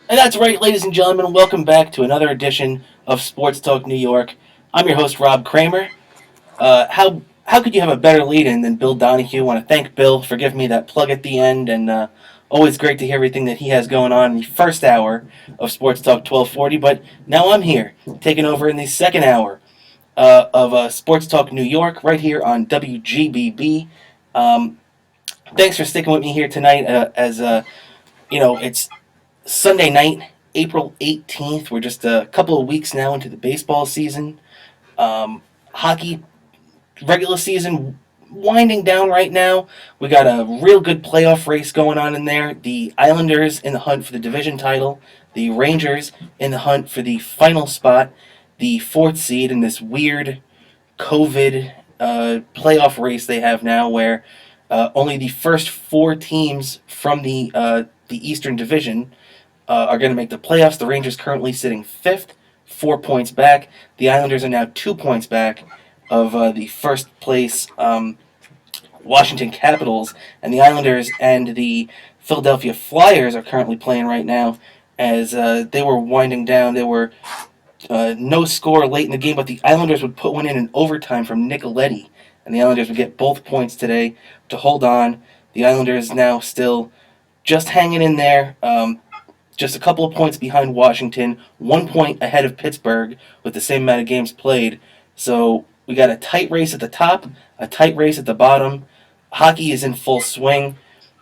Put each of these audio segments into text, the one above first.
And that's right, ladies and gentlemen. Welcome back to another edition of Sports Talk New York. I'm your host, Rob Cramer. How could you have a better lead-in than Bill Donahue? I want to thank Bill for giving me that plug at the end, and always great to hear everything that he has going on in the first hour of Sports Talk 1240. But now I'm here, taking over in the second hour of Sports Talk New York, right here on WGBB. Um, Thanks for sticking with me here tonight. It's Sunday night, April 18th. We're just a couple of weeks now into the baseball season. Hockey regular season winding down right now. We got a real good playoff race going on in there. The Islanders in the hunt for the division title. The Rangers in the hunt for the final spot, the fourth seed in this weird COVID playoff race they have now, where only the first four teams from the Eastern Division are going to make the playoffs. The Rangers currently sitting fifth, 4 points back. The Islanders are now 2 points back of the first place Washington Capitals, and the Islanders and the Philadelphia Flyers are currently playing right now as they were winding down. There were no score late in the game, but the Islanders would put one in overtime from Nicoletti, and the Islanders would get both points today to hold on. The Islanders now still just hanging in there. Just a couple of points behind Washington, 1 point ahead of Pittsburgh with the same amount of games played. So we got a tight race at the top, a tight race at the bottom. Hockey is in full swing.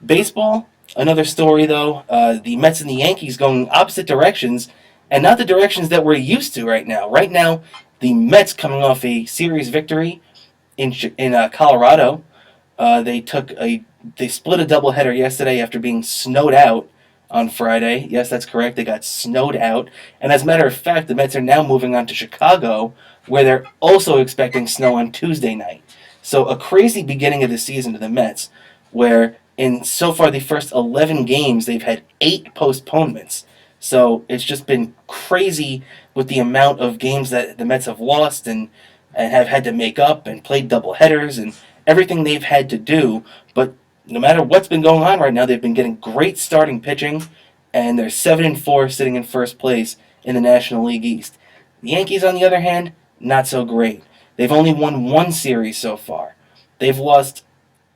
Baseball, another story though. The Mets and the Yankees going opposite directions, and not the directions that we're used to right now. Right now, the Mets coming off a series victory in Colorado. They split a doubleheader yesterday after being snowed out on Friday. Yes, that's correct. They got snowed out. And as a matter of fact, the Mets are now moving on to Chicago, where they're also expecting snow on Tuesday night. So a crazy beginning of the season to the Mets, where in so far the first 11 games, they've had 8 postponements. So it's just been crazy with the amount of games that the Mets have lost and have had to make up and played doubleheaders and everything they've had to do. But no matter what's been going on right now, they've been getting great starting pitching, and they're 7-4 sitting in first place in the National League East. The Yankees, on the other hand, not so great. They've only won one series so far. They've lost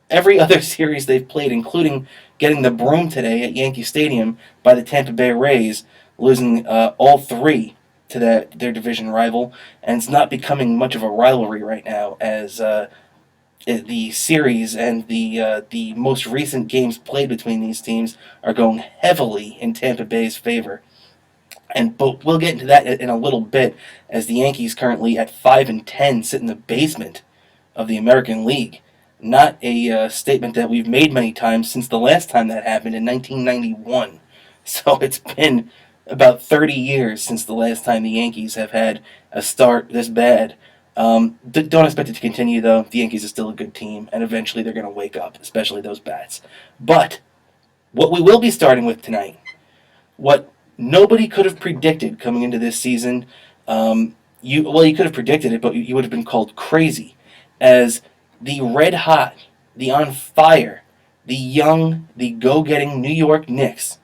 every other series they've played, including getting the broom today at Yankee Stadium by the Tampa Bay Rays, losing all three to their division rival, and it's not becoming much of a rivalry right now as the series and the most recent games played between these teams are going heavily in Tampa Bay's favor. But we'll get into that in a little bit, as the Yankees currently at 5-10 sit in the basement of the American League. Not a statement that we've made many times since the last time that happened in 1991. So it's been about 30 years since the last time the Yankees have had a start this bad. Don't expect it to continue, though. The Yankees are still a good team, and eventually they're going to wake up, especially those bats. But what we will be starting with tonight, what nobody could have predicted coming into this season, you could have predicted it, but you would have been called crazy, as the red hot, the on fire, the young, the go-getting New York Knicks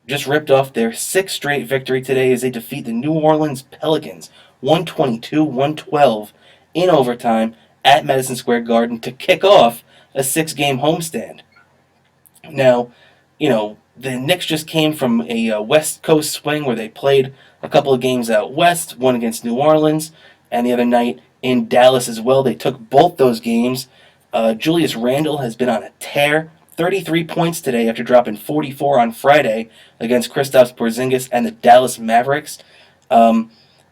just ripped off their sixth straight victory today as they defeat the New Orleans Pelicans 122-112 in overtime at Madison Square Garden to kick off a 6-game homestand. Now, the Knicks just came from a West Coast swing where they played a couple of games out west, one against New Orleans, and the other night in Dallas as well. They took both those games. Julius Randle has been on a tear. 33 points today after dropping 44 on Friday against Kristaps Porzingis and the Dallas Mavericks.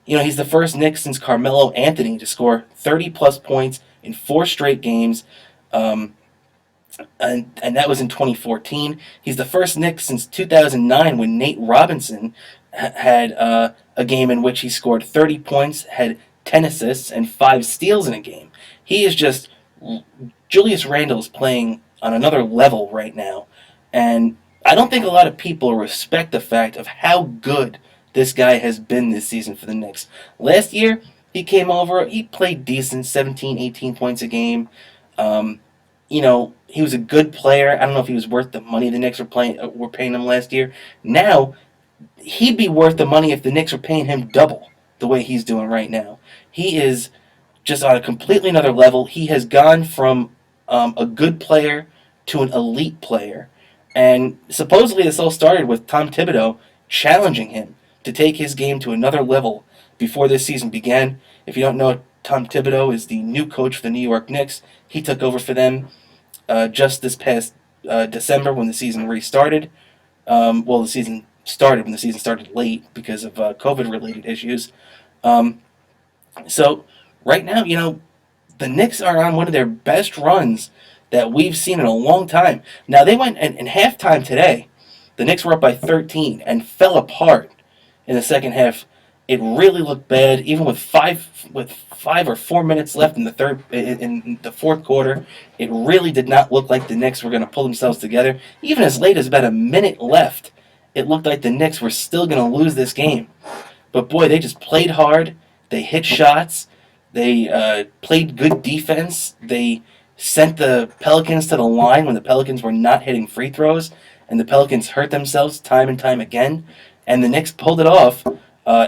He's the first Knick since Carmelo Anthony to score 30-plus points in 4 straight games, and that was in 2014. He's the first Knick since 2009 when Nate Robinson had a game in which he scored 30 points, had 10 assists, and 5 steals in a game. Julius Randle's playing on another level right now, and I don't think a lot of people respect the fact of how good this guy has been this season for the Knicks. Last year, he came over, he played decent, 17, 18 points a game. He was a good player. I don't know if he was worth the money the Knicks were paying him last year. Now, he'd be worth the money if the Knicks were paying him double the way he's doing right now. He is just on a completely another level. He has gone from a good player to an elite player. And supposedly this all started with Tom Thibodeau challenging him to take his game to another level before this season began. If you don't know, Tom Thibodeau is the new coach for the New York Knicks. He took over for them just this past December when the season restarted. The season started when the season started late because of COVID-related issues. Um, so right now, the Knicks are on one of their best runs that we've seen in a long time. Now they went in halftime today. The Knicks were up by 13 and fell apart in the second half. It really looked bad, even with 5 or 4 minutes left in the fourth quarter. It really did not look like the Knicks were going to pull themselves together. Even as late as about a minute left, it looked like the Knicks were still going to lose this game. But boy, they just played hard. They hit shots. They played good defense. They sent the Pelicans to the line when the Pelicans were not hitting free throws, and the Pelicans hurt themselves time and time again. And the Knicks pulled it off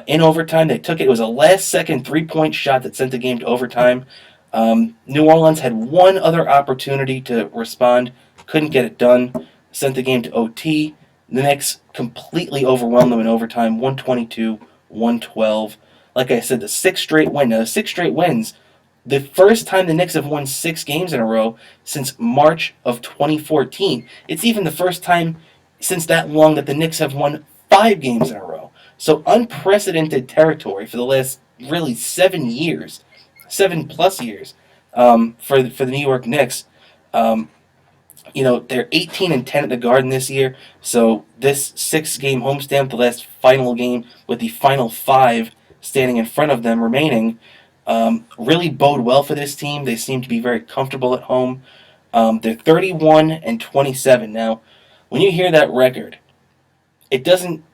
in overtime. They took it. It was a last-second three-point shot that sent the game to overtime. New Orleans had one other opportunity to respond, couldn't get it done, sent the game to OT. The Knicks completely overwhelmed them in overtime, 122-112. Like I said, the six straight wins. The first time the Knicks have won 6 games in a row since March of 2014. It's even the first time since that long that the Knicks have won 5 games in a row. So unprecedented territory for the last really 7 years, 7+ years for the New York Knicks. They're 18-10 at the Garden this year. So this 6-game homestand, the last final game with the final 5 standing in front of them remaining, really bode well for this team. They seem to be very comfortable at home. They're 31-27 now. When you hear that record, it doesn't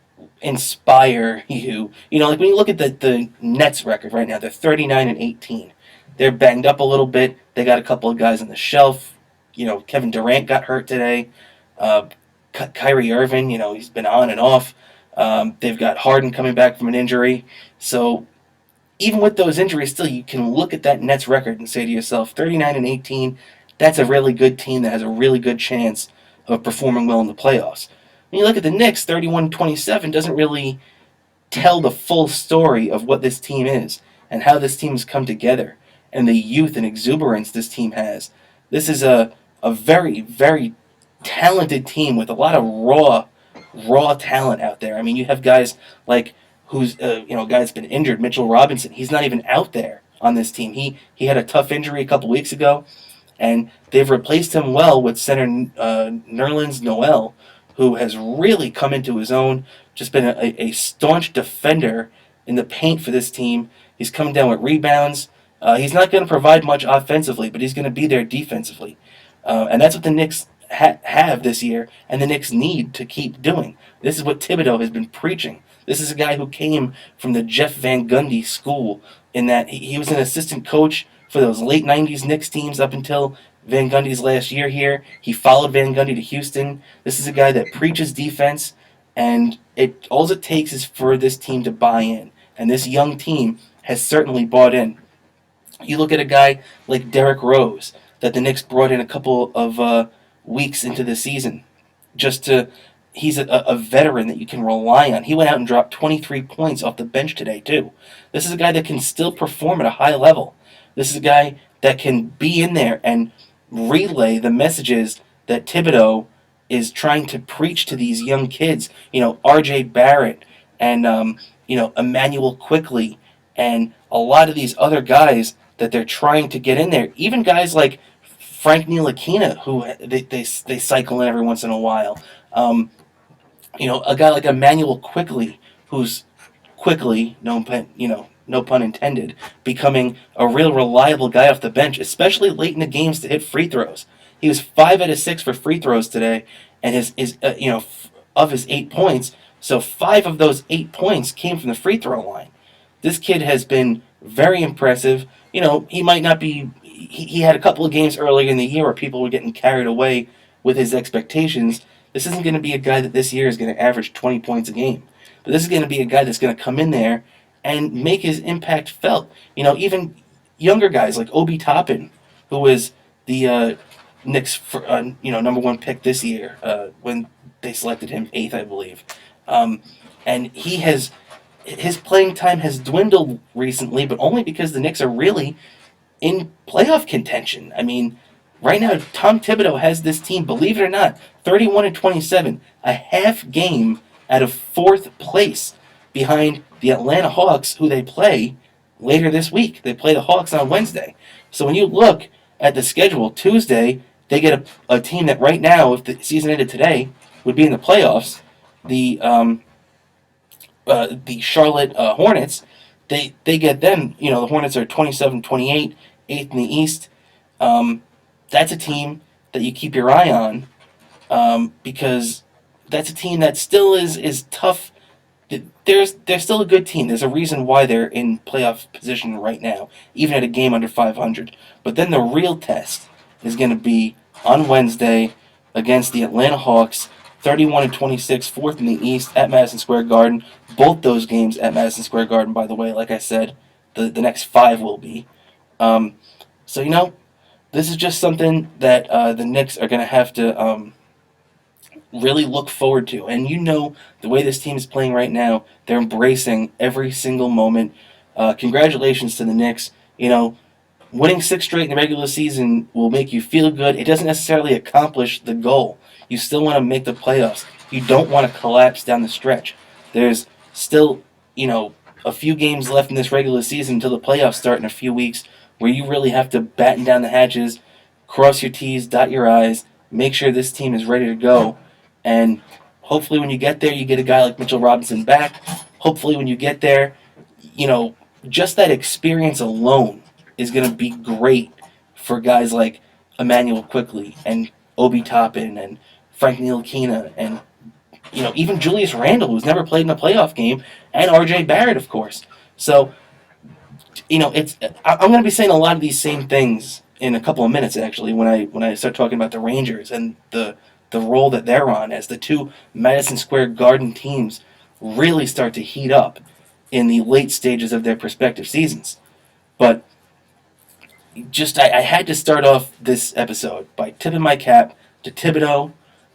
inspire you. Like when you look at the Nets record right now, they're 39-18. They're banged up a little bit. They got a couple of guys on the shelf. Kevin Durant got hurt today. Kyrie Irving, he's been on and off. They've got Harden coming back from an injury. So even with those injuries, still you can look at that Nets record and say to yourself, 39-18, that's a really good team that has a really good chance of performing well in the playoffs. When you look at the Knicks, 31-27 doesn't really tell the full story of what this team is and how this team has come together and the youth and exuberance this team has. This is a very, very talented team with a lot of raw talent out there. I mean, you have guys like guy's been injured, Mitchell Robinson. He's not even out there on this team. He had a tough injury a couple weeks ago, and they've replaced him well with center Nerlens Noel, who has really come into his own, just been a staunch defender in the paint for this team. He's coming down with rebounds. He's not going to provide much offensively, but he's going to be there defensively. And that's what the Knicks have this year, and the Knicks need to keep doing. This is what Thibodeau has been preaching. This is a guy who came from the Jeff Van Gundy school, in that he was an assistant coach for those late 90s Knicks teams up until Van Gundy's last year here. He followed Van Gundy to Houston. This is a guy that preaches defense, and all it takes is for this team to buy in. And this young team has certainly bought in. You look at a guy like Derrick Rose that the Knicks brought in a couple of weeks into the season. He's a veteran that you can rely on. He went out and dropped 23 points off the bench today, too. This is a guy that can still perform at a high level. This is a guy that can be in there and relay the messages that Thibodeau is trying to preach to these young kids. R.J. Barrett and, Emmanuel Quickley and a lot of these other guys that they're trying to get in there. Even guys like Frank Ntilikina, who they cycle in every once in a while. A guy like Emmanuel Quickley, who's quickly, no pun intended, becoming a real reliable guy off the bench, especially late in the games to hit free throws. He was 5 out of 6 for free throws today, and of his 8 points, so 5 of those 8 points came from the free throw line. This kid has been very impressive. He might not be. He had a couple of games earlier in the year where people were getting carried away with his expectations. This isn't going to be a guy that this year is going to average 20 points a game. but this is going to be a guy that's going to come in there and make his impact felt. Even younger guys like Obi Toppin, who was the Knicks number one pick this year when they selected him eighth, I believe, and his playing time has dwindled recently, but only because the Knicks are really in playoff contention. I mean, right now Tom Thibodeau has this team, believe it or not, 31-27, a half game out of fourth place behind the Atlanta Hawks, who they play later this week. They play the Hawks on Wednesday. So when you look at the schedule, Tuesday they get a team that right now, if the season ended today, would be in the playoffs. The Charlotte Hornets. They get them. The Hornets are 27-28, eighth in the East. That's a team that you keep your eye on because that's a team that still is tough. They're still a good team. There's a reason why they're in playoff position right now, even at a game under 500. But then the real test is going to be on Wednesday against the Atlanta Hawks, 31-26, fourth in the East at Madison Square Garden. Both those games at Madison Square Garden, by the way, like I said, the next 5 will be. So this is just something that the Knicks are going to have to really look forward to. And the way this team is playing right now, they're embracing every single moment. Congratulations to the Knicks. Winning 6 straight in the regular season will make you feel good. It doesn't necessarily accomplish the goal. You still want to make the playoffs. You don't want to collapse down the stretch. There's still, a few games left in this regular season until the playoffs start in a few weeks, where you really have to batten down the hatches, cross your T's, dot your I's, make sure this team is ready to go. And hopefully when you get there, you get a guy like Mitchell Robinson back. Hopefully when you get there, just that experience alone is going to be great for guys like Emmanuel Quickley and Obi Toppin and Frank Ntilikina and even Julius Randle, who's never played in a playoff game, and R.J. Barrett, of course. So I'm going to be saying a lot of these same things in a couple of minutes, actually, when I start talking about the Rangers and the role that they're on as the two Madison Square Garden teams really start to heat up in the late stages of their respective seasons. But I had to start off this episode by tipping my cap to Thibodeau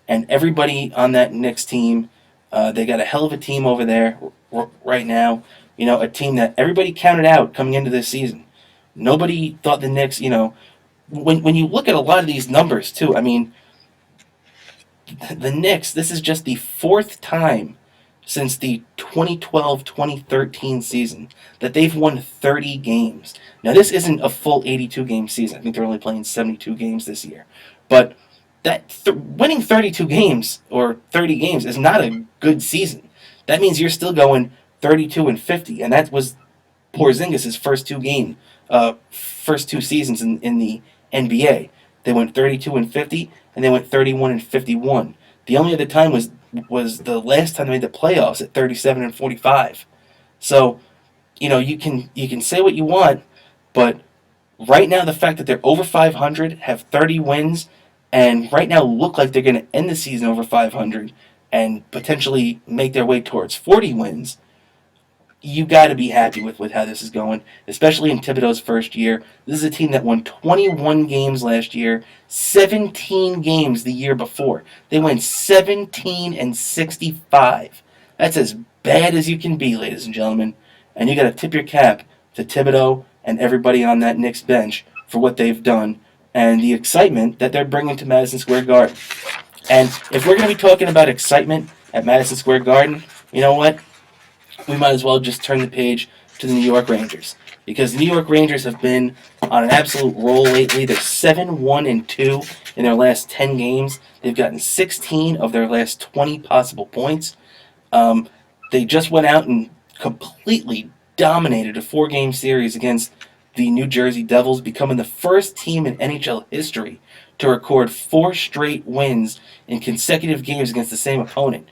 and everybody on that Knicks team. They got a hell of a team over there right now. A team that everybody counted out coming into this season. Nobody thought the Knicks, when you look at a lot of these numbers too, I mean, the Knicks, this is just the 4th time since the 2012-2013 season that they've won 30 games. Now, this isn't a full 82-game season. I think they're only playing 72 games this year. But winning 32 games or 30 games is not a good season. That means you're still going 32-50, and that was Porzingis' first two seasons in the NBA. They went 32-50, and they went 31-51. The only other time was the last time they made the playoffs at 37-45. So, you can say what you want, but right now the fact that they're over 500, have 30 wins, and right now look like they're going to end the season over 500 and potentially make their way towards 40 wins, you got to be happy with how this is going, especially in Thibodeau's first year. This is a team that won 21 games last year, 17 games the year before. They went 17-65. That's as bad as you can be, ladies and gentlemen. And you got to tip your cap to Thibodeau and everybody on that Knicks bench for what they've done and the excitement that they're bringing to Madison Square Garden. And if we're going to be talking about excitement at Madison Square Garden, you know what? We might as well just turn the page to the New York Rangers. Because the New York Rangers have been on an absolute roll lately. They're 7-1-2 in their last 10 games. They've gotten 16 of their last 20 possible points. They just went out and completely dominated a 4-game series against the New Jersey Devils, becoming the first team in NHL history to record 4 straight wins in consecutive games against the same opponent.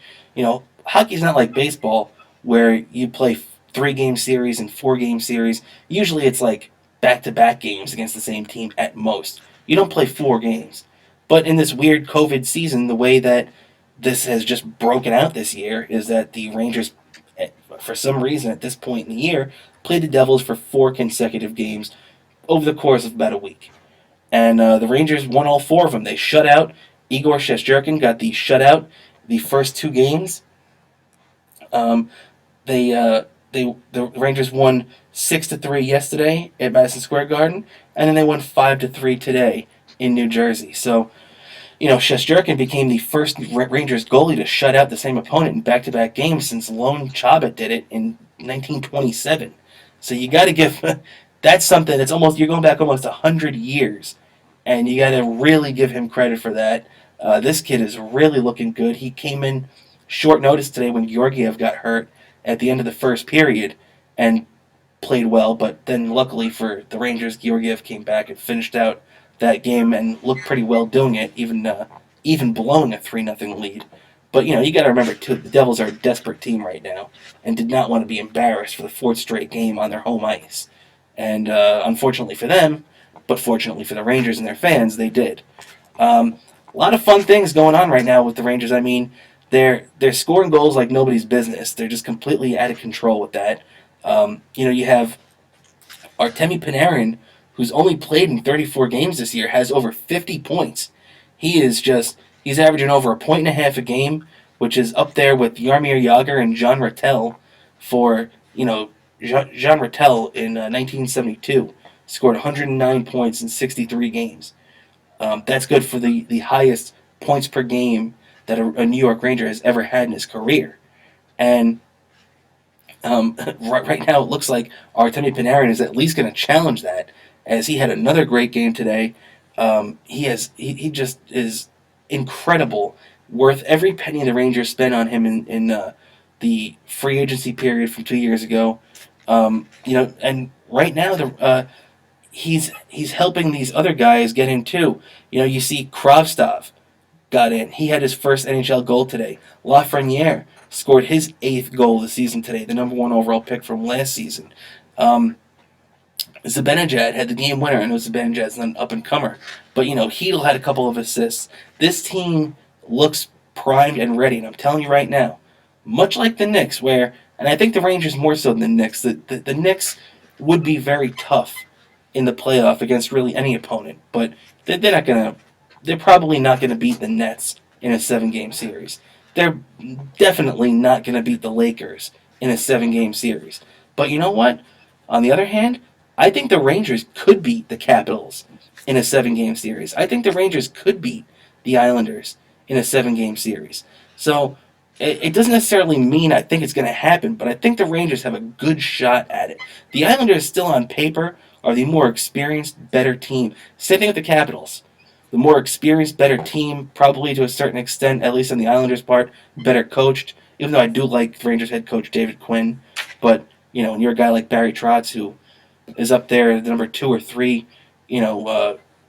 Hockey's not like baseball, where you play 3-game series and 4-game series. Usually it's like back-to-back games against the same team at most. You don't play 4 games. But in this weird COVID season, the way that this has just broken out this year is that the Rangers for some reason at this point in the year, played the Devils for 4 consecutive games over the course of about a week. And the Rangers won all 4 of them. They shut out Igor Shesterkin, got the shutout the first 2 games. Um, the Rangers won 6-3 yesterday at Madison Square Garden, and then they won 5-3 today in New Jersey. So Shesterkin became the first Rangers goalie to shut out the same opponent in back-to-back games since Lone Chabot did it in 1927. So you got to give that's something that's almost you're going back almost 100 years, and you got to really give him credit for that. This kid is really looking good. He came in short notice today when Georgiev got hurt at the end of the first period and played well, but then luckily for the Rangers, Georgiev came back and finished out that game and looked pretty well doing it, even blowing a 3-0 lead. But you got to remember too, the Devils are a desperate team right now and did not want to be embarrassed for the 4th straight game on their home ice. And unfortunately for them, but fortunately for the Rangers and their fans, they did. A lot of fun things going on right now with the Rangers. I mean, they're scoring goals like nobody's business. They're just completely out of control with that. You have Artemi Panarin, who's only played in 34 games this year, has over 50 points. He's averaging over 1.5 a game, which is up there with Jaromir Jagr and Jean Rattel for, Jean Rattel in 1972 scored 109 points in 63 games. That's good for the highest points per game that a New York Ranger has ever had in his career. And right now it looks like Artemi Panarin is at least going to challenge that, as he had another great game today. He just is incredible, worth every penny the Rangers spent on him in the free agency period from 2 years ago. And right now he's helping these other guys get in too. You see Kravtsov got in. He had his first NHL goal today. Lafreniere scored his 8th goal of the season today, the number 1 overall pick from last season. Zibanejad had the game winner. I know Zibanejad's an up-and-comer, but Hedl had a couple of assists. This team looks primed and ready, and I'm telling you right now, much like the Knicks, and I think the Rangers more so than the Knicks, the Knicks would be very tough in the playoff against really any opponent, but they're probably not gonna beat the Nets in a 7-game series. They're definitely not gonna beat the Lakers in a 7-game series. But you know what? On the other hand, I think the Rangers could beat the Capitals in a 7-game series. I think the Rangers could beat the Islanders in a 7-game series. So it doesn't necessarily mean I think it's going to happen, but I think the Rangers have a good shot at it. The Islanders, still on paper, are the more experienced, better team. Same thing with the Capitals. The more experienced, better team, probably to a certain extent, at least on the Islanders' part, better coached. Even though I do like the Rangers head coach David Quinn, but when you're a guy like Barry Trotz, who is up there at the number 2 or 3,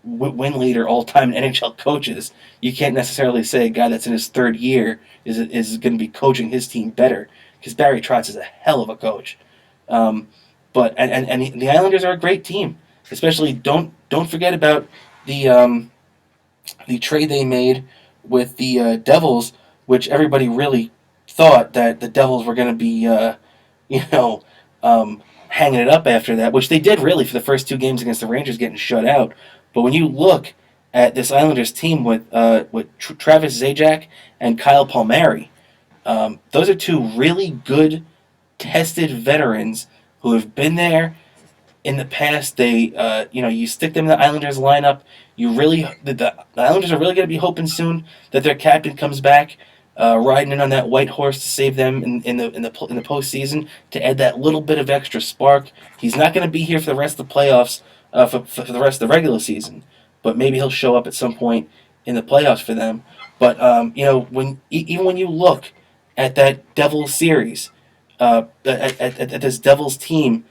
win leader all-time NHL coaches, you can't necessarily say a guy that's in his 3rd year is going to be coaching his team better, because Barry Trotz is a hell of a coach. But the Islanders are a great team. Especially don't forget about the trade they made with the Devils, which everybody really thought that the Devils were going to be hanging it up after that, which they did really for the first 2 games against the Rangers, getting shut out. But when you look at this Islanders team with Travis Zajac and Kyle Palmieri, those are 2 really good, tested veterans who have been there in the past. They, you stick them in the Islanders lineup. The Islanders are really going to be hoping soon that their captain comes back, riding in on that white horse to save them in the postseason, to add that little bit of extra spark. He's not going to be here for the rest of the playoffs, for the rest of the regular season, but maybe he'll show up at some point in the playoffs for them. But even when you look at that Devils series, at this Devils team,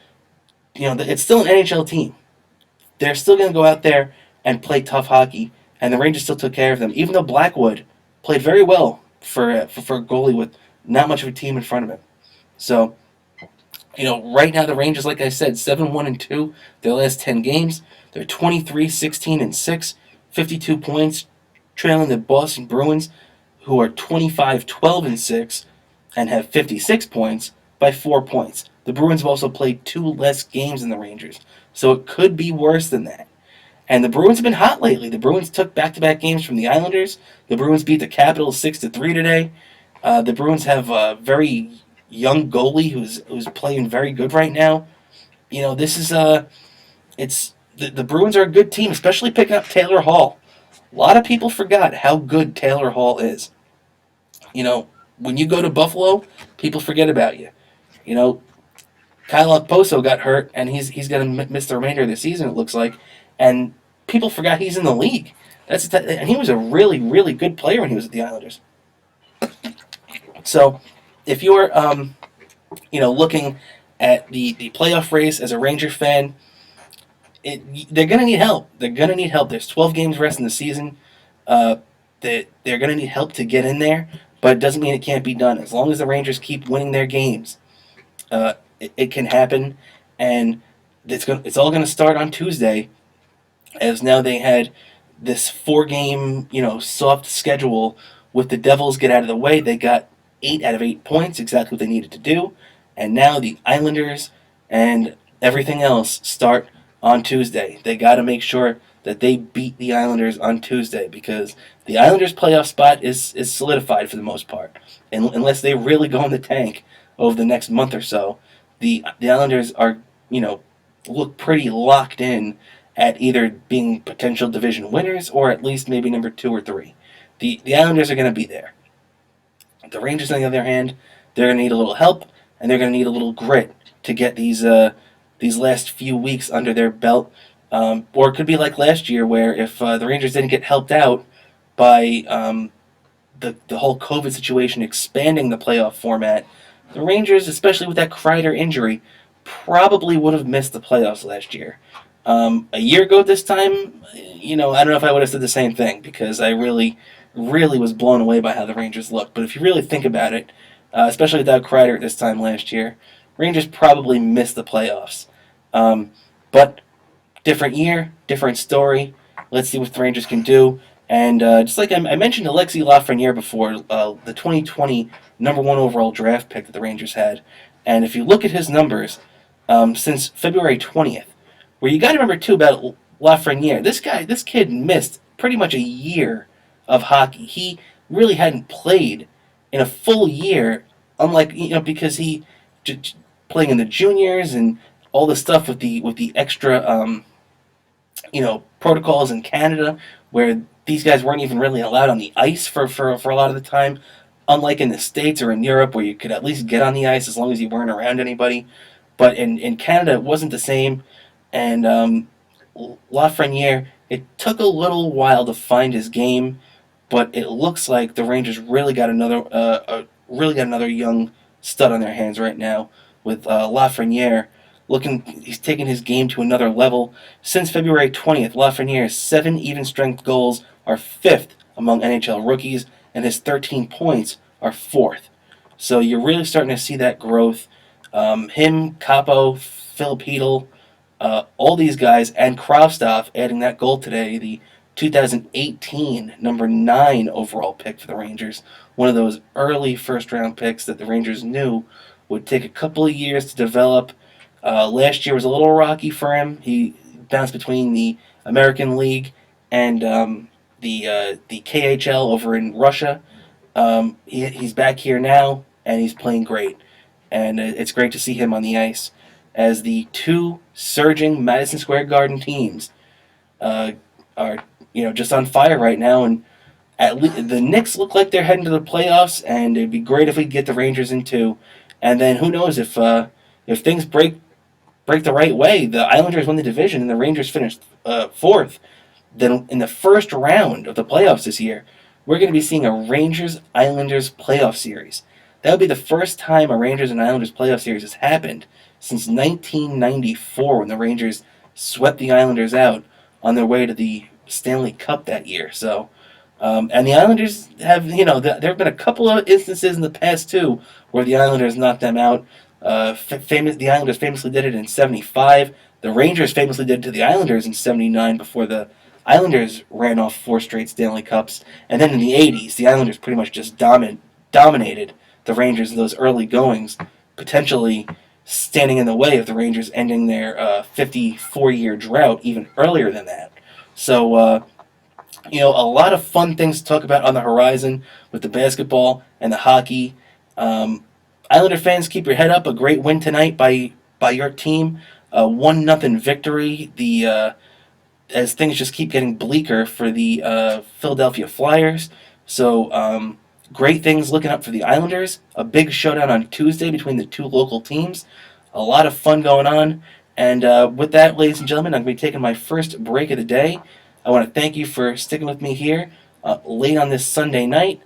it's still an NHL team. They're still going to go out there and play tough hockey, and the Rangers still took care of them, even though Blackwood played very well for a goalie with not much of a team in front of him. So, right now the Rangers, like I said, 7-1-2 their last 10 games. They're 23-16-6, 52 points, trailing the Boston Bruins, who are 25-12-6 and have 56 points. by 4 points. The Bruins have also played 2 less games than the Rangers, so it could be worse than that. And the Bruins have been hot lately. The Bruins took back-to-back games from the Islanders. The Bruins beat the Capitals 6-3 today. The Bruins have a very young goalie who's playing very good right now. This is it's the Bruins are a good team, especially picking up Taylor Hall. A lot of people forgot how good Taylor Hall is. When you go to Buffalo, people forget about you. You know, Kyle Okposo got hurt, and he's going to miss the remainder of the season. It looks like, and people forgot he's in the league. And he was a really really good player when he was at the Islanders. So, if you're looking at the playoff race as a Ranger fan, they're going to need help. They're going to need help. There's 12 games rest in the season. They're going to need help to get in there, but it doesn't mean it can't be done. As long as the Rangers keep winning their games, it can happen, and it's all going to start on Tuesday, as now they had this 4-game soft schedule with the Devils get out of the way. They got 8 out of 8 points, exactly what they needed to do, and now the Islanders and everything else start on Tuesday. They got to make sure that they beat the Islanders on Tuesday, because the Islanders' playoff spot is solidified for the most part, unless they really go in the tank over the next month or so. The Islanders are look pretty locked in at either being potential division winners or at least maybe number 2 or 3. The Islanders are going to be there. The Rangers, on the other hand, they're going to need a little help, and they're going to need a little grit to get these last few weeks under their belt. Or it could be like last year, where if the Rangers didn't get helped out by the whole COVID situation expanding the playoff format, the Rangers, especially with that Kreider injury, probably would have missed the playoffs last year. A year ago this time, I don't know if I would have said the same thing, because I really, really was blown away by how the Rangers looked. But if you really think about it, especially without Kreider at this time last year, Rangers probably missed the playoffs. But different year, different story. Let's see what the Rangers can do. And just like I mentioned Alexis Lafreniere before, the 2020 number 1 overall draft pick that the Rangers had. And if you look at his numbers since February 20th, where you got to remember too about Lafreniere, this kid missed pretty much a year of hockey. He really hadn't played in a full year, unlike because he playing in the juniors and all the stuff with the extra protocols in Canada, where these guys weren't even really allowed on the ice for a lot of the time, unlike in the States or in Europe, where you could at least get on the ice as long as you weren't around anybody. But in Canada, it wasn't the same, and Lafreniere, it took a little while to find his game, but it looks like the Rangers really got another young stud on their hands right now with Lafreniere. He's taken his game to another level. Since February 20th, Lafreniere's 7 even-strength goals are 5th among NHL rookies, and his 13 points are 4th. So you're really starting to see that growth. Him, Capo, Filipino, all these guys, and Kravtsov adding that goal today, the 2018 number 9 overall pick for the Rangers. One of those early first-round picks that the Rangers knew would take a couple of years to develop. Last year was a little rocky for him. He bounced between the American League and the KHL over in Russia. He's back here now, and he's playing great. And it's great to see him on the ice, as the 2 surging Madison Square Garden teams are just on fire right now. And at least the Knicks look like they're heading to the playoffs, and it'd be great if we could get the Rangers in too. And then who knows if things break the right way, the Islanders win the division and the Rangers finish 4th, then in the first round of the playoffs this year, we're going to be seeing a Rangers-Islanders playoff series. That would be the first time a Rangers and Islanders playoff series has happened since 1994, when the Rangers swept the Islanders out on their way to the Stanley Cup that year. So, and the Islanders have, there have been a couple of instances in the past too where the Islanders knocked them out. The Islanders famously did it in '75. The Rangers famously did it to the Islanders in '79 before the Islanders ran off 4 straight Stanley Cups. And then in the '80s, the Islanders pretty much just dominated the Rangers in those early goings, potentially standing in the way of the Rangers ending their 54-year drought even earlier than that. So, a lot of fun things to talk about on the horizon with the basketball and the hockey. Um, Islander fans, keep your head up. A great win tonight by your team. 1-0 victory. The As things just keep getting bleaker for the Philadelphia Flyers. So, great things looking up for the Islanders. A big showdown on Tuesday between the two local teams. A lot of fun going on. And with that, ladies and gentlemen, I'm going to be taking my first break of the day. I want to thank you for sticking with me here late on this Sunday night.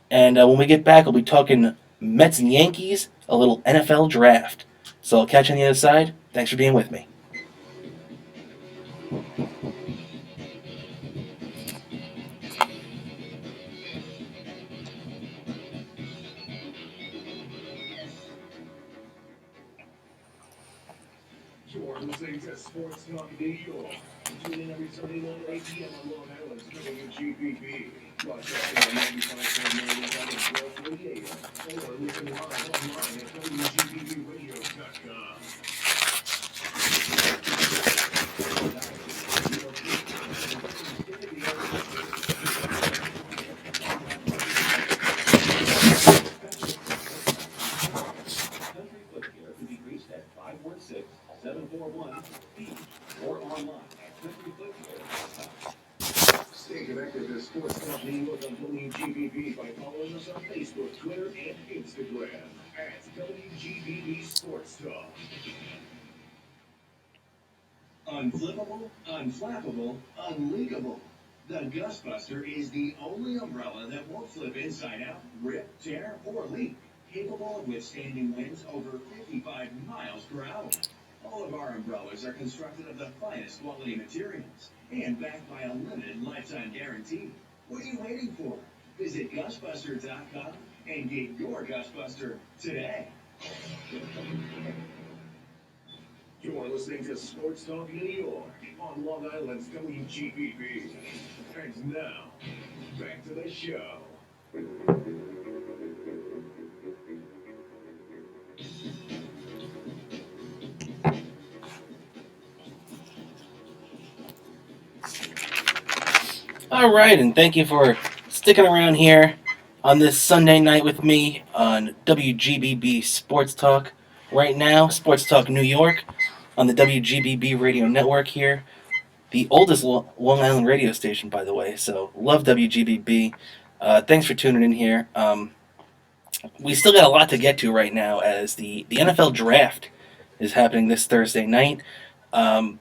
And when we get back, I'll be talking Mets and Yankees, a little NFL draft. So I'll catch you on the other side. Thanks for being with me. You're listening to Sports Talk New York. Tune in every Sunday night at 8 p.m. on Long Island's WGBB. Broadcasting on 95.9 Radio, or listen live online at WGBBradio.com. Country Foot Care can be reached at 516-741-BEACH or online at countryfootcare.com. Stay connected to Sports Talk New York on WGBB by following us on Facebook, Twitter, and Instagram at WGBB Sports Talk. Unflippable, unflappable, unleakable. The Gustbuster is the only umbrella that won't flip inside out, rip, tear, or leak. Capable of withstanding winds over 55 miles per hour. All of our umbrellas are constructed of the finest quality materials and backed by a limited lifetime guarantee. What are you waiting for? Visit GustBuster.com and get your Gustbuster today. You're listening to Sports Talk New York on Long Island's WGBB. And now, back to the show. All right, and thank you for sticking around here on this Sunday night with me on WGBB Sports Talk. Right now, Sports Talk New York on the WGBB radio network here. The oldest Long Island radio station, by the way, so love WGBB. Thanks for tuning in here. We still got a lot to get to right now as the NFL draft is happening this Thursday night. The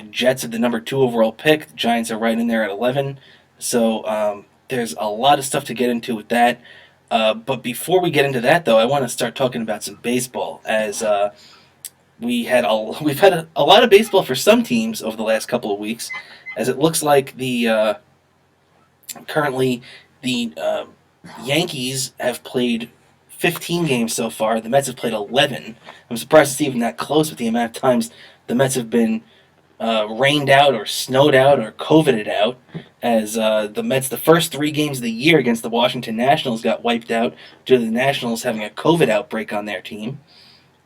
Jets have the number 2 overall pick. The Giants are right in there at 11. So there's a lot of stuff to get into with that. But before we get into that, though, I want to start talking about some baseball as we've had a lot of baseball for some teams over the last couple of weeks, as it looks like currently the Yankees have played 15 games so far. The Mets have played 11. I'm surprised it's even that close with the amount of times the Mets have been rained out or snowed out or COVIDed out, as the Mets, the first 3 games of the year against the Washington Nationals, got wiped out due to the Nationals having a COVID outbreak on their team.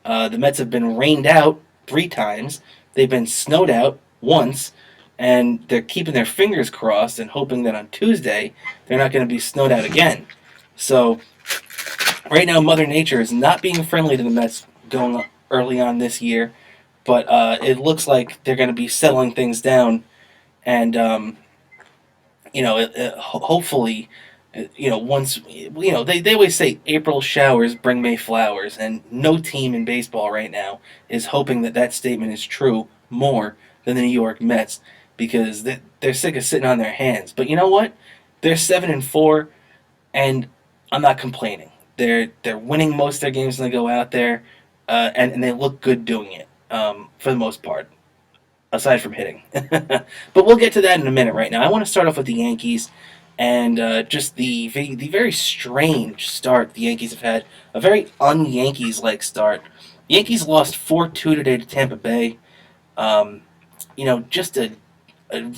The Mets have been rained out 3 times. They've been snowed out once, and they're keeping their fingers crossed and hoping that on Tuesday they're not going to be snowed out again. So right now, Mother Nature is not being friendly to the Mets going early on this year, but it looks like they're going to be settling things down, and hopefully, once they always say April showers bring May flowers, and no team in baseball right now is hoping that statement is true more than the New York Mets, because they're sick of sitting on their hands. But you know what? They're 7-4, and I'm not complaining. They're winning most of their games when they go out there, and they look good doing it for the most part, aside from hitting. But we'll get to that in a minute. Right now, I want to start off with the Yankees and just the very strange start the Yankees have had. A very un-Yankees-like start. The Yankees lost 4-2 today to Tampa Bay. Just a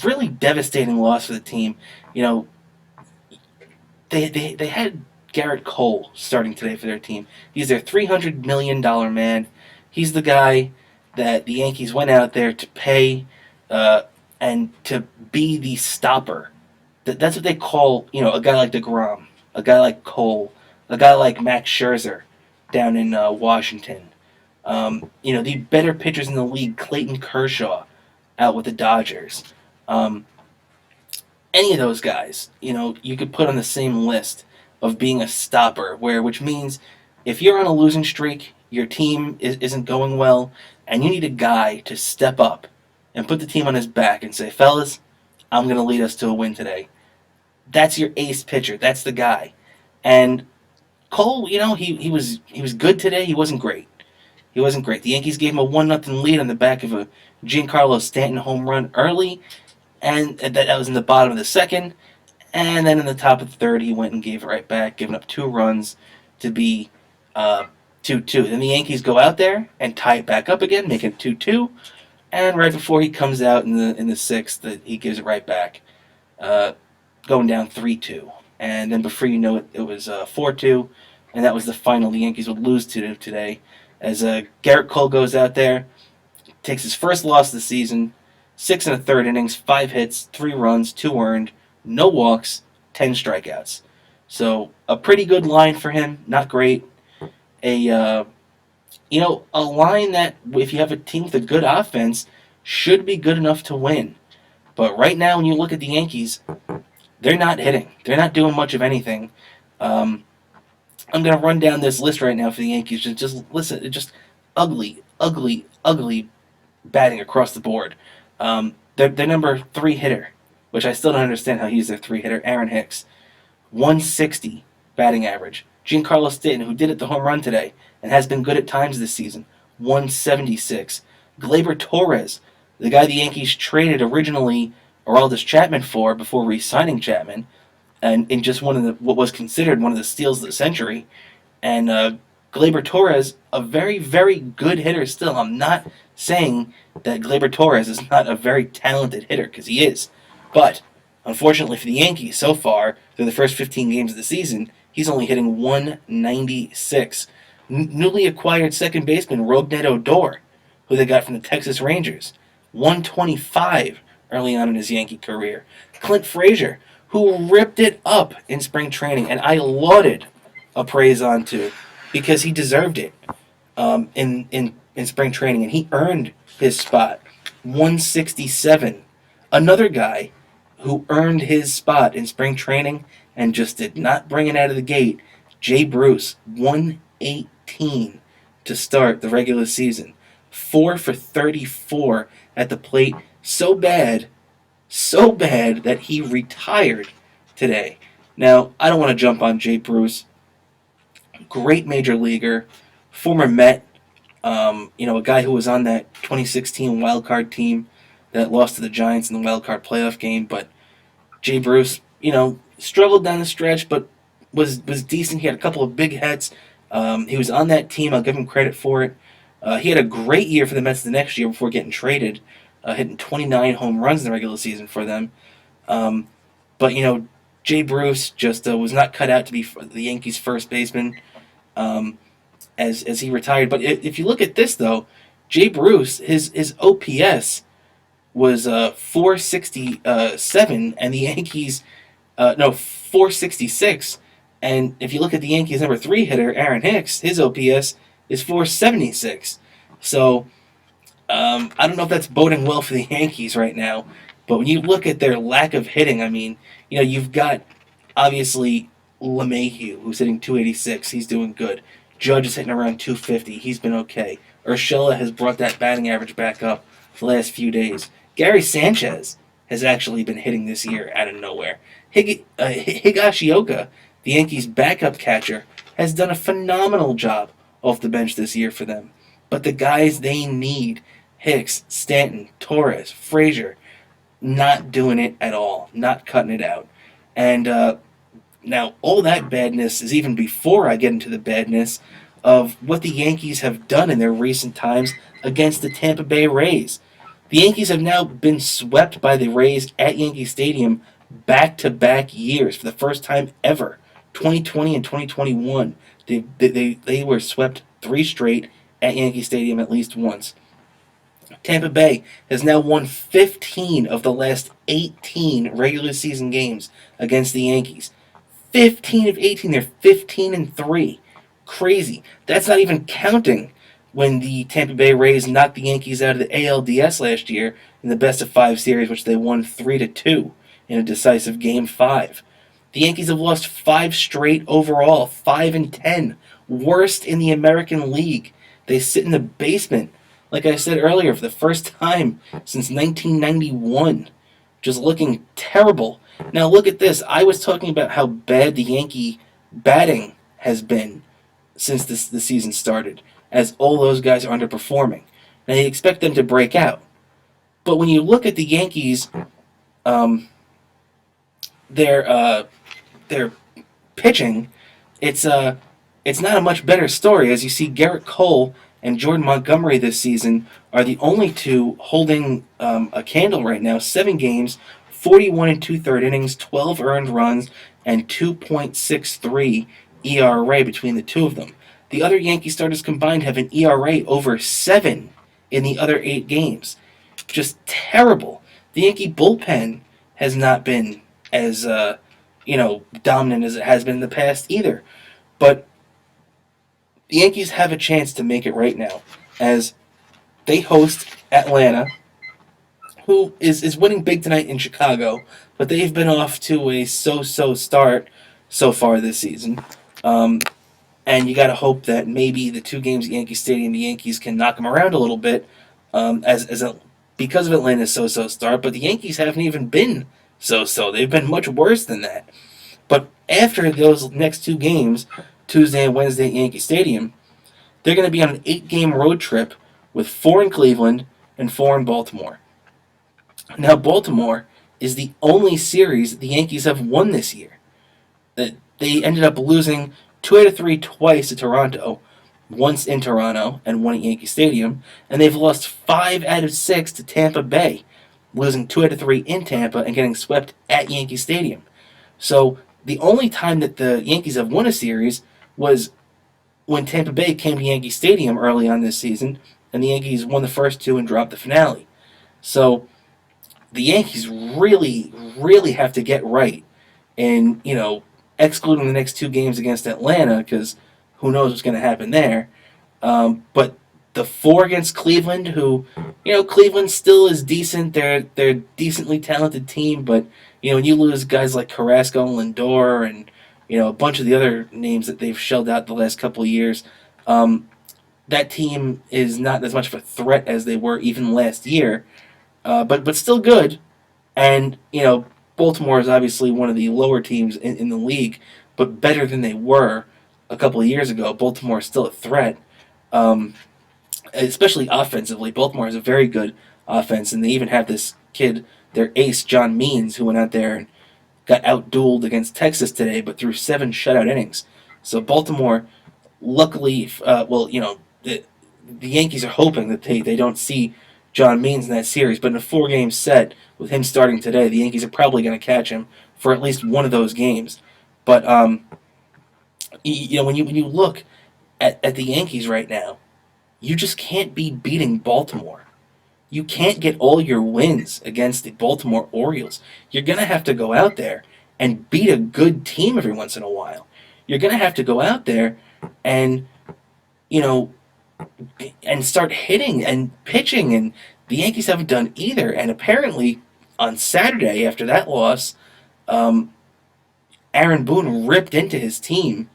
really devastating loss for the team. They had Garrett Cole starting today for their team. He's their $300 million man. He's the guy that the Yankees went out there to pay uh, and to be the stopper. That's what they call, a guy like DeGrom, a guy like Cole, a guy like Max Scherzer down in Washington. The better pitchers in the league, Clayton Kershaw, out with the Dodgers. Um, any of those guys, you could put on the same list of being a stopper, which means if you're on a losing streak, your team isn't going well, and you need a guy to step up and put the team on his back and say, fellas, I'm going to lead us to a win today. That's your ace pitcher. That's the guy. And Cole, he was good today. He wasn't great. He wasn't great. The Yankees gave him a 1-0 lead on the back of a Giancarlo Stanton home run early, and that was in the bottom of the second. And then in the top of the third, he went and gave it right back, giving up 2 runs to be 2-2. Then the Yankees go out there and tie it back up again, make it 2-2. And right before he comes out in the sixth, he gives it right back, going down 3-2. And then before you know it, it was 4-2, and that was the final the Yankees would lose to today. As Garrett Cole goes out there, takes his first loss of the season, 6 1/3 innings, 5 hits, 3 runs, 2 earned, no walks, 10 strikeouts. So a pretty good line for him. Not great. A line that if you have a team with a good offense should be good enough to win. But right now, when you look at the Yankees, they're not hitting. They're not doing much of anything. I'm going to run down this list right now for the Yankees. Just listen. It's just ugly, ugly, ugly batting across the board. Their number 3 hitter, which I still don't understand how he's their 3 hitter, Aaron Hicks, 160 batting average. Giancarlo Stanton, who did it the home run today and has been good at times this season, 176. Gleyber Torres, the guy the Yankees traded originally Aroldis Chapman for before re-signing Chapman, and in just what was considered one of the steals of the century. And Gleyber Torres, a very, very good hitter still. I'm not saying that Gleyber Torres is not a very talented hitter, because he is. But, unfortunately for the Yankees, so far, through the first 15 games of the season, he's only hitting 196. Newly acquired second baseman Rougned Odor, who they got from the Texas Rangers, 125 early on in his Yankee career. Clint Frazier, who ripped it up in spring training, and I lauded Appraise onto because he deserved it in spring training, and he earned his spot. 167. Another guy who earned his spot in spring training and just did not bring it out of the gate, Jay Bruce, 118 to start the regular season. 4 for 34 at the plate. So bad that he retired today. Now, I don't want to jump on Jay Bruce. Great major leaguer, former Met, a guy who was on that 2016 wildcard team that lost to the Giants in the wildcard playoff game. But Jay Bruce, struggled down the stretch, but was decent. He had a couple of big hits. He was on that team. I'll give him credit for it. He had a great year for the Mets the next year before getting traded, hitting 29 home runs in the regular season for them. But Jay Bruce just was not cut out to be the Yankees' first baseman as he retired. But if you look at this, though, Jay Bruce, his OPS was 467, and the Yankees, 466. And if you look at the Yankees' number 3 hitter, Aaron Hicks, his OPS is 476. So I don't know if that's boding well for the Yankees right now. But when you look at their lack of hitting, I mean, you've got, obviously, LeMahieu, who's hitting 286. He's doing good. Judge is hitting around 250. He's been okay. Urshela has brought that batting average back up the last few days. Gary Sanchez has actually been hitting this year out of nowhere. Higashioka, the Yankees' backup catcher, has done a phenomenal job off the bench this year for them. But the guys they need, Hicks, Stanton, Torres, Frazier, not doing it at all, not cutting it out. And now all that badness is even before I get into the badness of what the Yankees have done in their recent times against the Tampa Bay Rays. The Yankees have now been swept by the Rays at Yankee Stadium back-to-back years for the first time ever 2020 and 2021. They were swept three straight at Yankee Stadium at least once. Tampa Bay has now won 15 of the last 18 regular season games against the Yankees. 15 of 18. They're 15-3. Crazy. That's not even counting when the Tampa Bay Rays knocked the Yankees out of the ALDS last year in the best of five series, which they won 3-2 in a decisive Game 5. The Yankees have lost five straight overall, 5-10, worst in the American League. They sit in the basement, like I said earlier, for the first time since 1991, just looking terrible. Now look at this. I was talking about how bad the Yankee batting has been since the season started, as all those guys are underperforming. Now you expect them to break out, but when you look at the Yankees, um, their their pitching, it's it's not a much better story. As you see, Garrett Cole and Jordan Montgomery this season are the only two holding a candle right now. 7 games, 41 and two-third innings, 12 earned runs, and 2.63 ERA between the two of them. The other Yankee starters combined have an ERA over 7 in the other 8 games. Just terrible. The Yankee bullpen has not been as dominant as it has been in the past either. But the Yankees have a chance to make it right now, as they host Atlanta, who is winning big tonight in Chicago, but they've been off to a so-so start so far this season. And you got to hope that maybe the 2 games at Yankee Stadium, the Yankees can knock them around a little bit, because of Atlanta's so-so start. But the Yankees haven't even been so-so; they've been much worse than that. But after those next 2 games, Tuesday and Wednesday at Yankee Stadium, they're going to be on an 8-game road trip with 4 in Cleveland and 4 in Baltimore. Now, Baltimore is the only series the Yankees have won this year. They ended up losing 2 out of 3 twice to Toronto, once in Toronto and one at Yankee Stadium, and they've lost 5 out of 6 to Tampa Bay, losing 2 out of 3 in Tampa and getting swept at Yankee Stadium. So the only time that the Yankees have won a series was when Tampa Bay came to Yankee Stadium early on this season, and the Yankees won the first 2 and dropped the finale. So the Yankees really, really have to get right, and excluding the next 2 games against Atlanta, because who knows what's going to happen there. But the 4 against Cleveland, who, Cleveland still is decent. They're a decently talented team, but when you lose guys like Carrasco and Lindor and a bunch of the other names that they've shelled out the last couple of years, that team is not as much of a threat as they were even last year. But still good, and Baltimore is obviously one of the lower teams in the league, but better than they were a couple of years ago. Baltimore is still a threat, especially offensively. Baltimore has a very good offense, and they even have this kid, their ace, John Means, who went out there and got outdueled against Texas today, but threw 7 shutout innings. So Baltimore, luckily, the Yankees are hoping that they don't see John Means in that series, but in a 4-game set with him starting today, the Yankees are probably going to catch him for at least one of those games. But when you look at the Yankees right now, you just can't be beating Baltimore. You can't get all your wins against the Baltimore Orioles. You're going to have to go out there and beat a good team every once in a while. You're going to have to go out there and and start hitting and pitching, and the Yankees haven't done either. And apparently, on Saturday after that loss, Aaron Boone ripped into his team,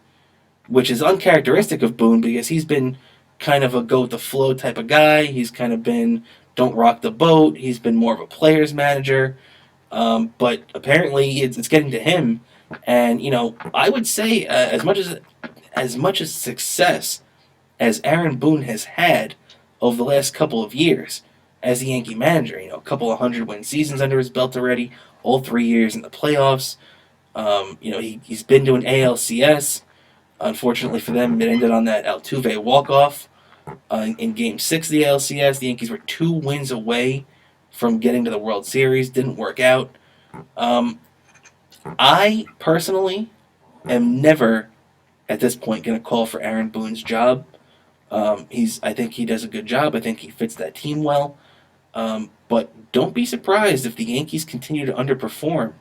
which is uncharacteristic of Boone because he's been kind of a go-with-the-flow type of guy. He's kind of been don't rock the boat. He's been more of a player's manager. But apparently, it's getting to him. And I would say as much as success as Aaron Boone has had over the last couple of years as the Yankee manager. A couple of 100-win seasons under his belt already, all 3 years in the playoffs. He's been to an ALCS. Unfortunately for them, it ended on that Altuve walk-off in Game 6 of the ALCS. The Yankees were 2 wins away from getting to the World Series. Didn't work out. I personally am never, at this point, going to call for Aaron Boone's job. I think he does a good job. I think he fits that team well. But don't be surprised if the Yankees continue to underperform.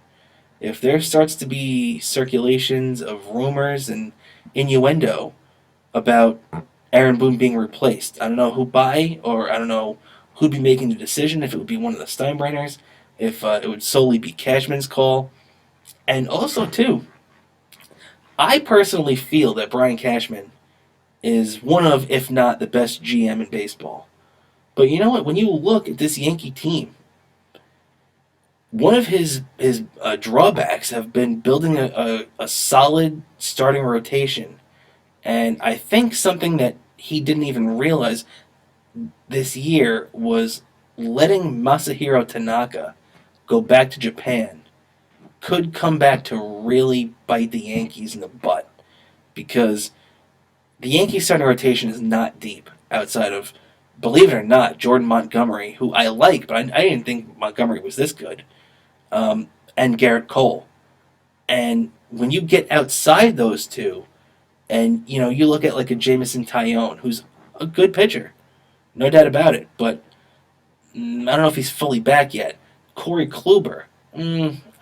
If there starts to be circulations of rumors and innuendo about Aaron Boone being replaced, I don't know who by, or I don't know who'd be making the decision, if it would be one of the Steinbrenners, if it would solely be Cashman's call. And also, too, I personally feel that Brian Cashman is one of, if not the best GM in baseball. But you know what? When you look at this Yankee team, one of his drawbacks have been building a solid starting rotation. And I think something that he didn't even realize this year was letting Masahiro Tanaka go back to Japan could come back to really bite the Yankees in the butt, because the Yankees starting rotation is not deep outside of, believe it or not, Jordan Montgomery, who I like, but I didn't think Montgomery was this good, and Garrett Cole. And when you get outside those two, and you look at like a Jameson Taillon, who's a good pitcher, no doubt about it, but I don't know if he's fully back yet. Corey Kluber,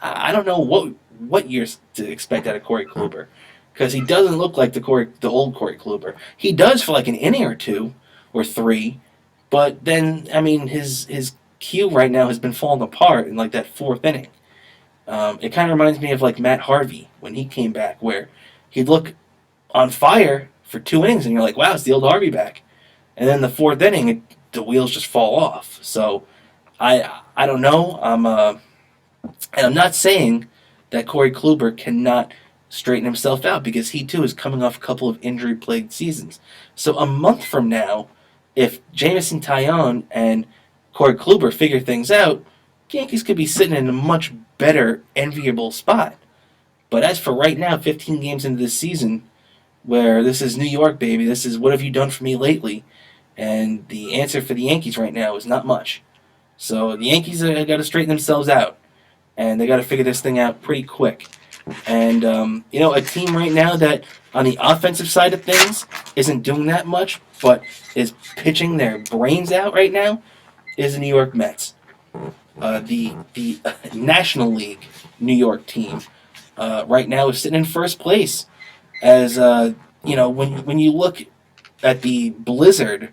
I don't know what years to expect out of Corey Kluber, because he doesn't look like the old Corey Kluber. He does for like an inning or two or three, but then I mean his cue right now has been falling apart in like that fourth inning. It kind of reminds me of like Matt Harvey when he came back, where he'd look on fire for 2 innings, and you're like, wow, it's the old Harvey back. And then the fourth inning, the wheels just fall off. So I don't know. And I'm not saying that Corey Kluber cannot straighten himself out, because he too is coming off a couple of injury-plagued seasons. So a month from now, if Jameson Taillon and Corey Kluber figure things out, the Yankees could be sitting in a much better, enviable spot. But as for right now, 15 games into this season, where this is New York, baby, this is what have you done for me lately, and the answer for the Yankees right now is not much. So the Yankees have got to straighten themselves out, and they got to figure this thing out pretty quick. And a team right now that on the offensive side of things isn't doing that much, but is pitching their brains out right now, is the New York Mets. The National League New York team right now is sitting in first place. As when you look at the blizzard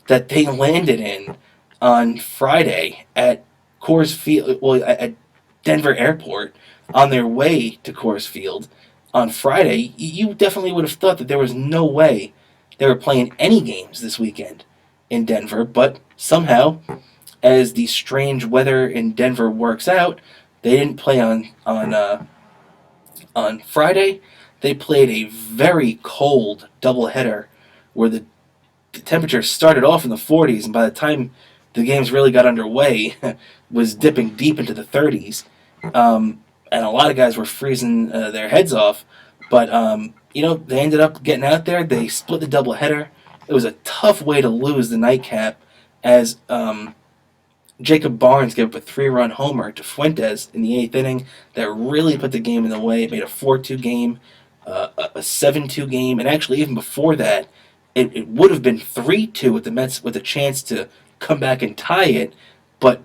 that they landed in on Friday at Coors Field, at Denver Airport, on their way to Coors Field on Friday, you definitely would have thought that there was no way they were playing any games this weekend in Denver. But somehow, as the strange weather in Denver works out, they didn't play on Friday. They played a very cold doubleheader where the temperature started off in the 40s, and by the time the games really got underway, was dipping deep into the 30s. And a lot of guys were freezing their heads off. But, they ended up getting out there. They split the doubleheader. It was a tough way to lose the nightcap, as Jacob Barnes gave up a 3-run homer to Fuentes in the 8th inning that really put the game in the way. It made a 4-2 game, a 7-2 game, and actually even before that, it would have been 3-2 with the Mets with a chance to come back and tie it, but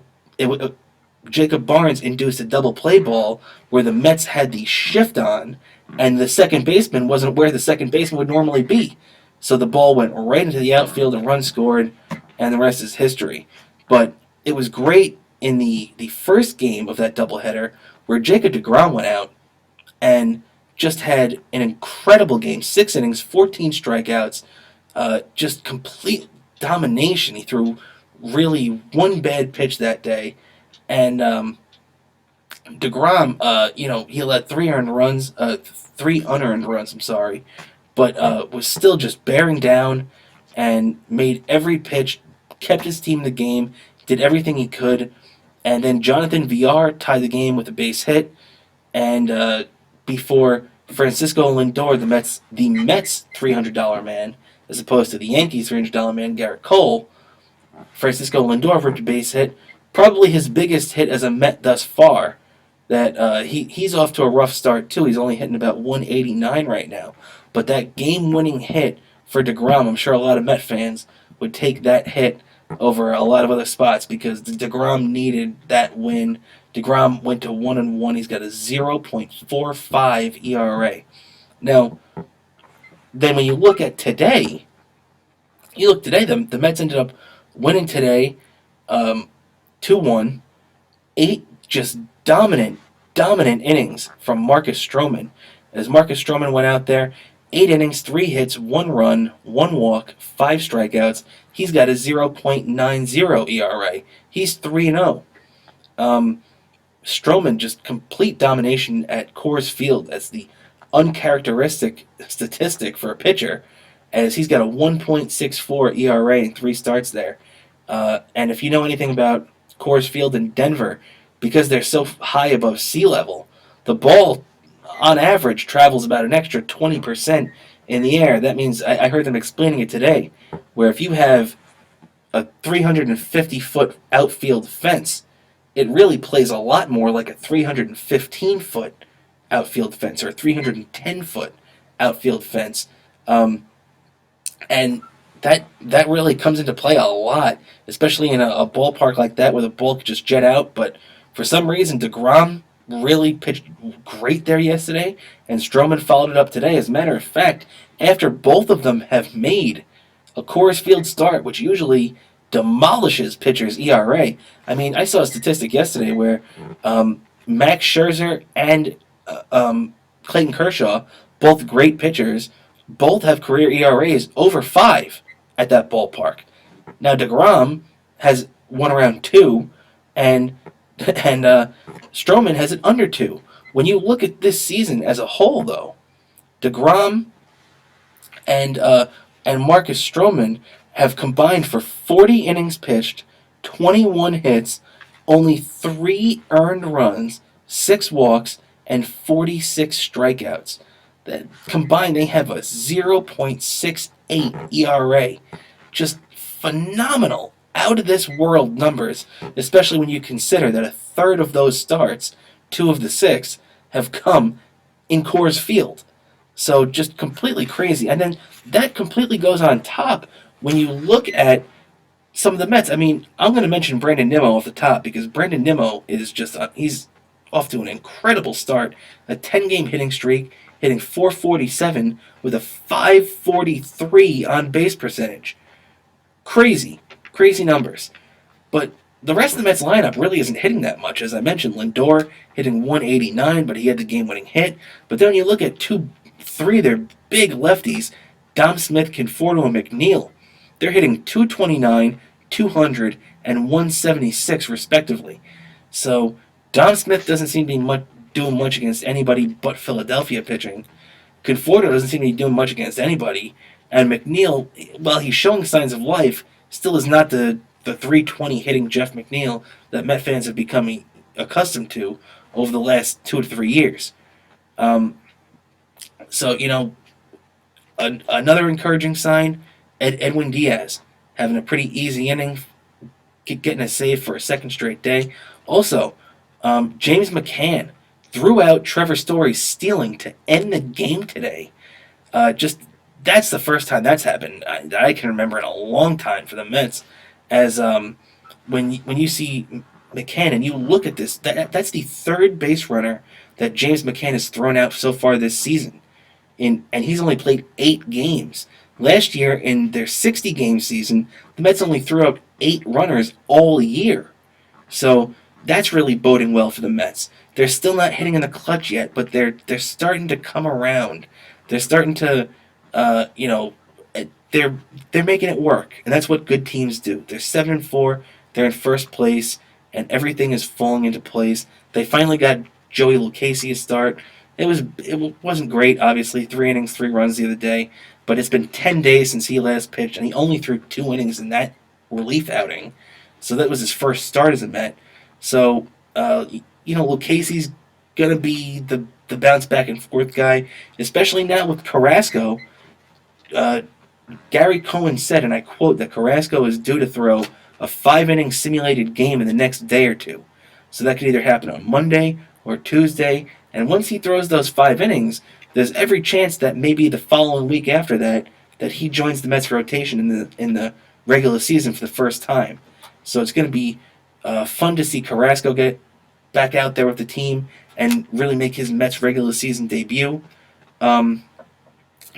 Jacob Barnes induced a double play ball where the Mets had the shift on, and the second baseman wasn't where the second baseman would normally be. So the ball went right into the outfield, a run scored, and the rest is history. But it was great in the first game of that doubleheader where Jacob deGrom went out and just had an incredible game. 6 innings, 14 strikeouts, just complete domination. He threw really one bad pitch that day. And DeGrom, he let 3 unearned runs, but was still just bearing down and made every pitch, kept his team in the game, did everything he could. And then Jonathan Villar tied the game with a base hit, and before Francisco Lindor, the Mets $300 man, as opposed to the Yankees $300 man, Garrett Cole, Francisco Lindor ripped a base hit, probably his biggest hit as a Met thus far, that he's off to a rough start too. He's only hitting about 189 right now. But that game-winning hit for DeGrom, I'm sure a lot of Met fans would take that hit over a lot of other spots because DeGrom needed that win. DeGrom went to 1-1. He's got a 0.45 ERA. Now, then when you look at today, the Mets ended up winning today, 2-1. Eight just dominant innings from Marcus Stroman. As Marcus Stroman went out there, 8 innings, 3 hits, 1 run, 1 walk, 5 strikeouts. He's got a 0.90 ERA. He's 3-0. Stroman just complete domination at Coors Field as the uncharacteristic statistic for a pitcher, as he's got a 1.64 ERA in 3 starts there. And if you know anything about Coors Field in Denver, because they're so high above sea level, the ball, on average, travels about an extra 20% in the air. That means, I heard them explaining it today, where if you have a 350-foot outfield fence, it really plays a lot more like a 315-foot outfield fence or a 310-foot outfield fence. And that really comes into play a lot, especially in a ballpark like that where the ball could just jet out. But for some reason, DeGrom really pitched great there yesterday, and Stroman followed it up today. As a matter of fact, after both of them have made a Coors Field start, which usually demolishes pitchers' ERA. I mean, I saw a statistic yesterday where Max Scherzer and Clayton Kershaw, both great pitchers, both have career ERAs over 5 at that ballpark. Now DeGrom has one around 2, and Stroman has it under 2. When you look at this season as a whole, though, DeGrom and Marcus Stroman have combined for 40 innings pitched, 21 hits, only 3 earned runs, 6 walks, and 46 strikeouts. That combined, they have a 0.68 ERA. Just phenomenal, out of this world numbers, especially when you consider that a third of those starts, 2 of the 6, have come in Coors Field. So just completely crazy. And then that completely goes on top when you look at some of the Mets. I mean, I'm going to mention Brandon Nimmo off the top because Brandon Nimmo is just, he's off to an incredible start. A 10-game hitting streak, hitting .447 with a .543 on-base percentage. Crazy numbers. But the rest of the Mets lineup really isn't hitting that much. As I mentioned, Lindor hitting 189, but he had the game-winning hit. But then when you look at 3 of their big lefties, Dom Smith, Conforto, and McNeil, they're hitting 229, 200, and 176 respectively. So Dom Smith doesn't seem to be doing much against anybody but Philadelphia pitching. Conforto doesn't seem to be doing much against anybody. And McNeil, while he's showing signs of life, still is not the 320 hitting Jeff McNeil that Met fans have become accustomed to over the last 2 to 3 years. So, another encouraging sign, Edwin Diaz having a pretty easy inning, getting a save for a second straight day. Also, James McCann threw out Trevor Story stealing to end the game today. That's the first time that's happened that I can remember in a long time for the Mets. As when you see McCann and you look at this, that's the third base runner that James McCann has thrown out so far this season. And he's only played 8 games. Last year, in their 60-game season, the Mets only threw out 8 runners all year. So that's really boding well for the Mets. They're still not hitting in the clutch yet, but they're starting to come around. They're starting to, they're making it work, and that's what good teams do. They're 7-4. They're in first place, and everything is falling into place. They finally got Joey Lucchesi a start. It wasn't great, obviously. 3 innings, 3 runs the other day, but it's been 10 days since he last pitched, and he only threw 2 innings in that relief outing. So that was his first start as a Met. So, Lucchesi's going to be the bounce back and forth guy, especially now with Carrasco. Gary Cohen said, and I quote, that Carrasco is due to throw a 5-inning simulated game in the next day or two. So that could either happen on Monday or Tuesday. And once he throws those 5 innings, there's every chance that maybe the following week after that he joins the Mets rotation in the regular season for the first time. So it's going to be fun to see Carrasco get back out there with the team and really make his Mets regular season debut. Um,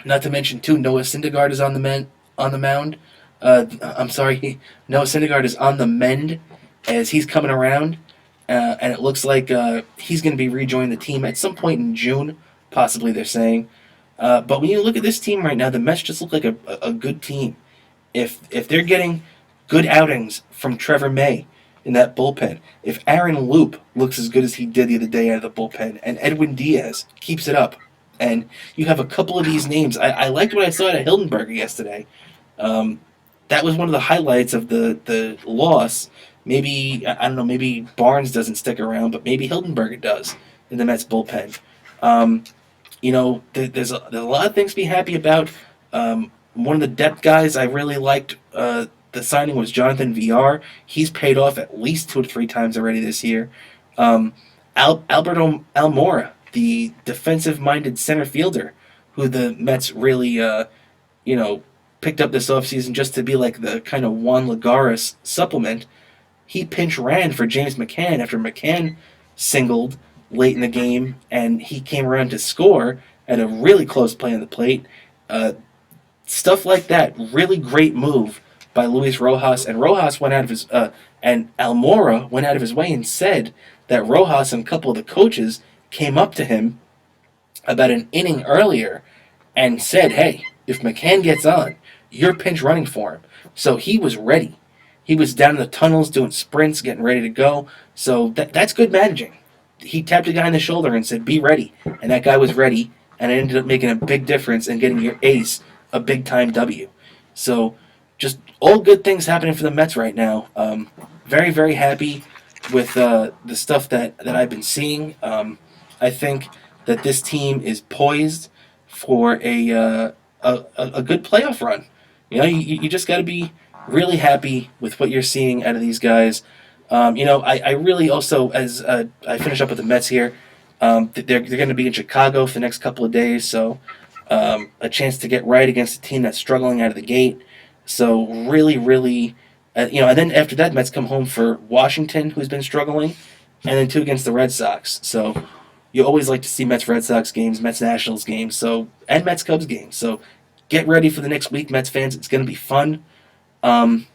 Not to mention, too, Noah Syndergaard is on the mound. I'm sorry, Noah Syndergaard is on the mend as he's coming around, and it looks like he's going to be rejoining the team at some point in June, possibly. They're saying. But when you look at this team right now, the Mets just look like a good team. If they're getting good outings from Trevor May in that bullpen, if Aaron Loop looks as good as he did the other day out of the bullpen, and Edwin Diaz keeps it up, and you have a couple of these names. I liked what I saw at Hildenberger yesterday. That was one of the highlights of the loss. Maybe, I don't know, maybe Barnes doesn't stick around, but maybe Hildenberger does in the Mets bullpen. There's a lot of things to be happy about. One of the depth guys I really liked the signing was Jonathan VR. He's paid off at least 2 to 3 times already this year. Alberto Almora, the defensive-minded center fielder, who the Mets really, picked up this offseason just to be like the kind of Juan Lagares supplement. He pinch ran for James McCann after McCann singled late in the game, and he came around to score at a really close play on the plate. Stuff like that, really great move by Luis Rojas, and Rojas went out of his and Almora went out of his way and said that Rojas and a couple of the coaches came up to him about an inning earlier and said, "Hey, if McCann gets on, you're pinch running for him." So he was ready. He was down in the tunnels doing sprints, getting ready to go. So that's good managing. He tapped a guy on the shoulder and said, "Be ready," and that guy was ready, and it ended up making a big difference and getting your ace a big-time W. So just all good things happening for the Mets right now. Very, very happy with the stuff that I've been seeing. I think that this team is poised for a good playoff run. You just got to be really happy with what you're seeing out of these guys. I really also, as I finish up with the Mets here, they're going to be in Chicago for the next couple of days, so a chance to get right against a team that's struggling out of the gate. So really, really, and then after that, Mets come home for Washington, who's been struggling, and then 2 against the Red Sox. So you always like to see Mets-Red Sox games, Mets-Nationals games, and Mets-Cubs games. So get ready for the next week, Mets fans. It's going to be fun. On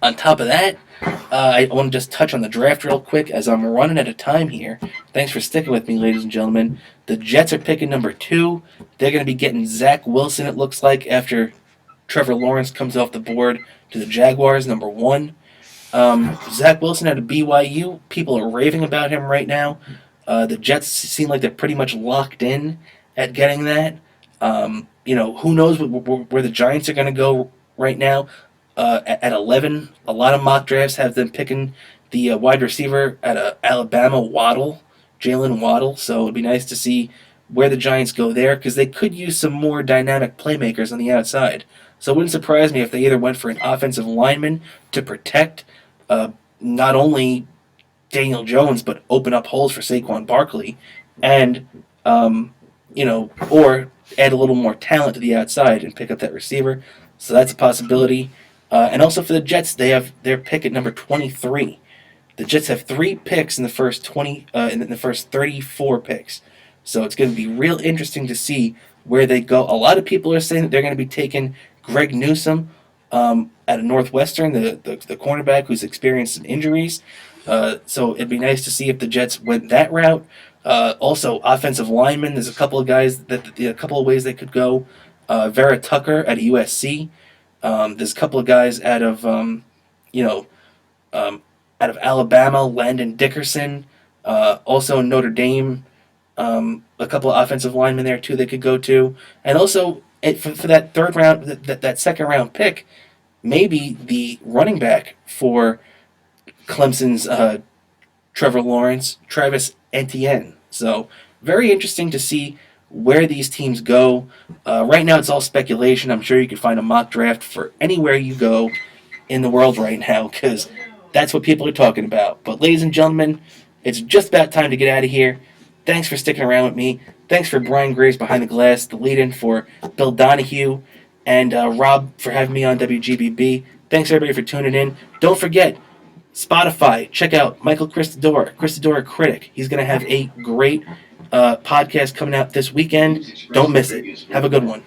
top of that, I want to just touch on the draft real quick as I'm running out of time here. Thanks for sticking with me, ladies and gentlemen. The Jets are picking number 2. They're going to be getting Zach Wilson, it looks like, after Trevor Lawrence comes off the board to the Jaguars, number 1. Zach Wilson out of BYU, people are raving about him right now. The Jets seem like they're pretty much locked in at getting that. Who knows where the Giants are going to go right now. At 11, a lot of mock drafts have them picking the wide receiver at Alabama, Jalen Waddle. So it'd be nice to see where the Giants go there, because they could use some more dynamic playmakers on the outside. So it wouldn't surprise me if they either went for an offensive lineman to protect not only Daniel Jones, but open up holes for Saquon Barkley, and or add a little more talent to the outside and pick up that receiver. So that's a possibility. And also for the Jets, they have their pick at number 23. The Jets have 3 picks in the first 34 picks. So it's going to be real interesting to see where they go. A lot of people are saying that they're going to be taking Greg Newsome out of Northwestern, the cornerback who's experienced some injuries. So it'd be nice to see if the Jets went that route. Also, offensive linemen. There's a couple of guys a couple of ways they could go. Vera Tucker at USC. There's a couple of guys out of Alabama. Landon Dickerson. Also Notre Dame. A couple of offensive linemen there too they could go to, and also for that third round, that second round pick, maybe the running back for Clemson's Trevor Lawrence, Travis Etienne. So very interesting to see where these teams go. Right now it's all speculation. I'm sure you can find a mock draft for anywhere you go, in the world right now, because that's what people are talking about. But ladies and gentlemen, It's just about time to get out of here. Thanks for sticking around with me. Thanks for Brian Graves behind the glass, the lead-in for Bill Donahue, and Rob for having me on WGBB. Thanks everybody for tuning in. Don't forget, Spotify. Check out Michael Christadora Critic. He's going to have a great podcast coming out this weekend. Don't miss it. Have a good one.